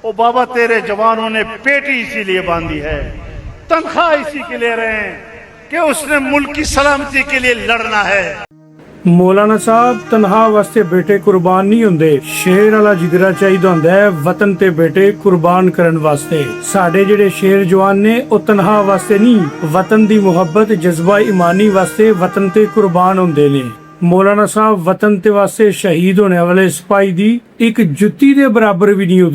ओ बाबा तेरे जवानों ने पेटी इसीलिए बांधी है, तनख्वाह इसी के ले रहे हैं कि उसने मुल्क की सलामती के लिए लड़ना है। ਮੌਲਾਨਾ ਸਾਹਿਬ ਤਨਖਾਹ ਵਾਸਤੇ ਬੇਟੇ ਕੁਰਬਾਨ ਨਹੀਂ ਹੁੰਦੇ, ਸ਼ੇਰ ਵਾਲਾ ਜਿਗਰਾ ਚਾਹੀਦਾ ਹੁੰਦਾ ਹੈ ਵਤਨ ਤੇ ਬੇਟੇ ਕੁਰਬਾਨ ਕਰਨ ਵਾਸਤੇ। ਸਾਡੇ ਜਿਹੜੇ ਸ਼ੇਰ ਜਵਾਨ ਨੇ ਉਹ ਤਨਖਾਹ ਵਾਸਤੇ ਨਹੀਂ, ਵਤਨ ਦੀ ਮੁਹੱਬਤ ਜਜ਼ਬਾ ਇਮਾਨੀ ਵਾਸਤੇ ਵਤਨ ਤੇ ਕੁਰਬਾਨ ਹੁੰਦੇ ਨੇ। ਮੌਲਾਨਾ ਸਾਹਿਬ ਵਤਨ ਤੇ ਵਾਸਤੇ ਸ਼ਹੀਦ ਹੋਣੇ ਵਾਲੇ ਸਿਪਾਹੀ ਦੀ ਇੱਕ ਜੁੱਤੀ ਦੇ ਬਰਾਬਰ ਵੀ ਨਹੀਂ ਹੋ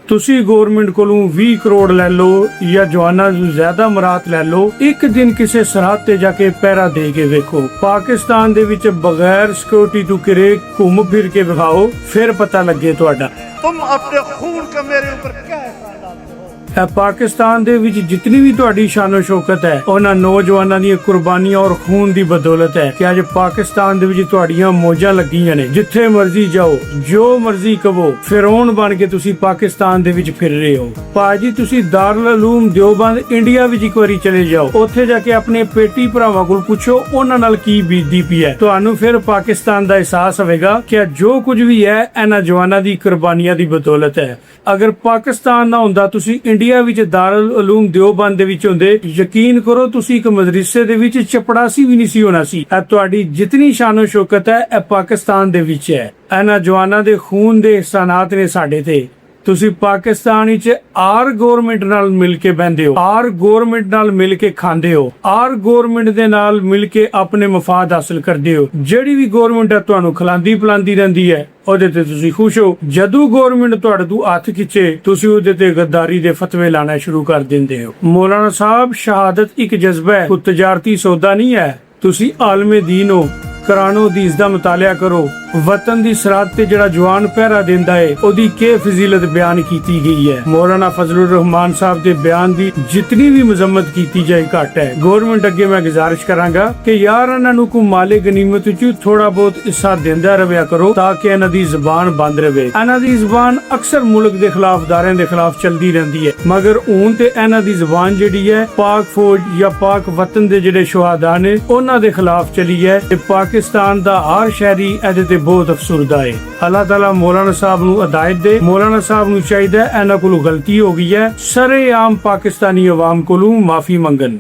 ਤੁਸੀਂ ਗਵਰਨਮੈਂਟ ਕੋਲੋਂ 20 ਕਰੋੜ ਲੈ ਲਓ ਜਾਂ ਜਵਾਨਾਂ ਤੋਂ ਜ਼ਿਆਦਾ ਮਰਾਤ ਲੈ ਲਓ, ਇੱਕ ਦਿਨ ਕਿਸੇ ਸਰਹੱਦ ਤੇ ਜਾ ਕੇ ਪਹਿਰਾ ਦੇ ਕੇ ਵੇਖੋ। ਪਾਕਿਸਤਾਨ ਦੇ ਵਿੱਚ ਬਗੈਰ ਸਿਕਿਉਰਿਟੀ ਤੋਂ ਕਿਰੇ ਘੁੰਮ ਫਿਰ ਕੇ ਵਿਖਾਓ, ਫਿਰ ਪਤਾ ਲੱਗੇ ਤੁਹਾਡਾ। तुम अपने खून का मेरे ऊपर क्या एहसान डालते हो? ਪਾਕਿਸਤਾਨ ਦੇ ਵਿੱਚ ਜਿੰਨੀ ਵੀ ਤੁਹਾਡੀ ਸ਼ਾਨੋ ਸ਼ੌਕਤ ਹੈ ਉਹਨਾਂ ਨੌਜਵਾਨਾਂ ਦੀਆਂ ਕੁਰਬਾਨੀਆਂ ਔਰ ਖੂਨ ਦੀ ਬਦੌਲਤ ਹੈ ਕਿ ਅੱਜ ਪਾਕਿਸਤਾਨ ਦੇ ਵਿੱਚ ਤੁਹਾਡੀਆਂ ਮੌਜਾਂ ਲੱਗੀਆਂ ਨੇ। ਜਿੱਥੇ ਮਰਜ਼ੀ ਜਾਓ, ਜੋ ਮਰਜ਼ੀ ਕਹੋ, ਫਿਰੌਨ ਬਣ ਕੇ ਤੁਸੀਂ ਪਾਕਿਸਤਾਨ ਦੇ ਵਿੱਚ ਫਿਰ ਰਹੇ ਹੋ। ਭਾਜੀ ਤੁਸੀਂ ਦਾਰੁਲ ਉਲੂਮ ਦਿਓਬੰਦ ਇੰਡੀਆ ਵਿੱਚ ਇੱਕ ਵਾਰੀ ਚਲੇ ਜਾਓ, ਉੱਥੇ ਜਾ ਕੇ ਆਪਣੇ ਪੇਟੀ ਭਰਾਵਾਂ ਕੋਲ ਪੁੱਛੋ ਉਹਨਾਂ ਨਾਲ ਕੀ ਬੀਤਦੀ ਪਈ ਹੈ। ਤੁਹਾਨੂੰ ਫਿਰ ਪਾਕਿਸਤਾਨ ਦਾ ਅਹਿਸਾਸ ਹੋਵੇਗਾ ਕਿ ਜੋ ਕੁਝ ਵੀ ਹੈ ਇਹਨਾਂ ਜਵਾਨਾਂ ਦੀ ਕੁਰਬਾਨੀਆਂ ਦੀ ਬਦੌਲਤ ਹੈ। ਅਗਰ ਪਾਕਿਸਤਾਨ ਨਾ ਹੁੰਦਾ, ਤੁਸੀਂ ਇੰਡੀਆ ਵਿੱਚ ਦਾਰੁਲ ਉਲੂਮ ਦਿਓਬੰਦ ਦੇ ਵਿੱਚ ਹੁੰਦੇ, ਯਕੀਨ ਕਰੋ ਤੁਸੀਂ ਇੱਕ ਮਦਰਸੇ ਦੇ ਵਿੱਚ ਚਪੜਾਸੀ ਵੀ ਨਹੀਂ ਸੀ ਹੋਣਾ ਸੀ। ਇਹ ਤੁਹਾਡੀ ਜਿਤਨੀ ਸ਼ਾਨੋ ਸ਼ੌਕਤ ਹੈ ਇਹ ਪਾਕਿਸਤਾਨ ਦੇ ਵਿੱਚ ਹੈ। ਇਹਨਾਂ ਜਵਾਨਾਂ ਦੇ ਖੂਨ ਦੇ ਅਹਿਸਾਨਾਤ ਨੇ ਸਾਡੇ ਤੇ। ਤੁਸੀਂ ਪਾਕਿਸਤਾਨ ਵਿੱਚ ਆਰ ਗਵਰਨਮੈਂਟ ਨਾਲ ਮਿਲ ਕੇ ਬਹਿੰਦੇ ਹੋ, ਆਰ ਗਵਰਨਮੈਂਟ ਨਾਲ ਮਿਲ ਕੇ ਖਾਂਦੇ ਹੋ, ਆਰ ਗਵਰਨਮੈਂਟ ਦੇ ਨਾਲ ਮਿਲ ਕੇ ਆਪਣੇ ਮਫਾਦ ਹਾਸਲ ਕਰਦੇ ਹੋ। ਜਿਹੜੀ ਵੀ ਗਵਰਨਮੈਂਟ ਹੈ ਤੁਹਾਨੂੰ ਖਿਲਾਂਦੀ ਪਿਲਾਂਦੀ ਰਹਿੰਦੀ ਹੈ, ਉਹਦੇ ਤੇ ਤੁਸੀਂ ਖੁਸ਼ ਹੋ। ਜਦੋਂ ਗਵਰਨਮੈਂਟ ਤੁਹਾਡੇ ਤੋਂ ਹੱਥ ਖਿੱਚੇ, ਤੁਸੀਂ ਉਹਦੇ ਤੇ ਗੱਦਾਰੀ ਦੇ ਫਤਵੇ ਲਾਣਾ ਸ਼ੁਰੂ ਕਰ ਦਿੰਦੇ ਹੋ। ਮੌਲਾਨਾ ਸਾਹਿਬ ਸ਼ਹਾਦਤ ਇੱਕ ਜਜ਼ਬਾ ਹੈ, ਕੋਈ ਤਜਾਰਤੀ ਸੌਦਾ ਨਹੀਂ ਹੈ। ਤੁਸੀਂ ਆਲਮੇ ਦੀਨ ਹੋ, ਕੁਰਾਨੋ ਹਦੀਸ ਦਾ ਮਤਾਲਿਆ ਕਰੋ। ਵਤਨ ਦੀ ਸਰਹੱਦ ਤੇ ਜਿਹੜਾ ਜਵਾਨ ਪਹਿਰਾ ਦਿੰਦਾ ਹੈ ਉਹਦੀ ਕੀ ਫਜ਼ੀਲਤ ਬਿਆਨ ਕੀਤੀ ਗਈ ਹੈ। ਮੌਲਾਨਾ ਫਜ਼ਲੁਰ ਰਹਿਮਾਨ ਸਾਹਿਬ ਦੇ ਬਿਆਨ ਦੀ ਜਿਤਨੀ ਵੀ ਮਜ਼ਮਤ ਕੀਤੀ ਜਾਏ ਘੱਟ ਹੈ। ਗਵਰਨਮੈਂਟ ਅੱਗੇ ਮੈਂ ਗੁਜ਼ਾਰਿਸ਼ ਕਰਾਂਗਾ ਕਿ ਯਾਰ ਇਹਨਾਂ ਨੂੰ ਕੋ ਮਾਲੇ ਗਨੀਮਤ ਚ ਥੋੜਾ ਬਹੁਤ ਹਿੱਸਾ ਦਿੰਦਾ ਰਵਿਆ ਕਰੋ ਤਾਂ ਕਿ ਇਹਨਾਂ ਦੀ ਜ਼ਬਾਨ ਬੰਦ ਰਵੇ। ਇਹਨਾਂ ਦੀ ਜ਼ਬਾਨ ਅਕਸਰ ਮੁਲਕ ਦੇ ਖਿਲਾਫ, ਦਾਰਿਆਂ ਦੇ ਖਿਲਾਫ ਚਲਦੀ ਰਹਿੰਦੀ ਹੈ, ਮਗਰ ਹੁਣ ਤੇ ਇਹਨਾਂ ਦੀ ਜ਼ਬਾਨ ਜਿਹੜੀ ਹੈ ਪਾਕ ਫੌਜ ਜਾਂ ਪਾਕ ਵਤਨ ਦੇ ਜਿਹੜੇ ਸ਼ੁਹਾਦਾ ਨੇ ਉਹਨਾਂ ਦੇ ਖਿਲਾਫ ਚਲੀ ਹੈ ਤੇ ਪਾਕਿਸਤਾਨ ਦਾ ਹਰ ਸ਼ਹਿਰੀ ਇਹਦੇ ਤੇ ਬਹੁਤ ਅਫਸੁਰਦਾ ਹੈ। ਅੱਲਾਹ ਤਾਲਾ ਮੌਲਾਨਾ ਸਾਹਿਬ ਨੂੰ ਹਦਾਇਤ ਦੇ। ਮੌਲਾਨਾ ਸਾਹਿਬ ਨੂੰ ਚਾਹੀਦਾ ਇਹਨਾਂ ਕੋਲੋਂ ਗਲਤੀ ਹੋ ਗਈ ਹੈ, ਸਰੇਆਮ ਪਾਕਿਸਤਾਨੀ ਆਵਾਮ ਕੋਲੋਂ ਮਾਫੀ ਮੰਗਣ।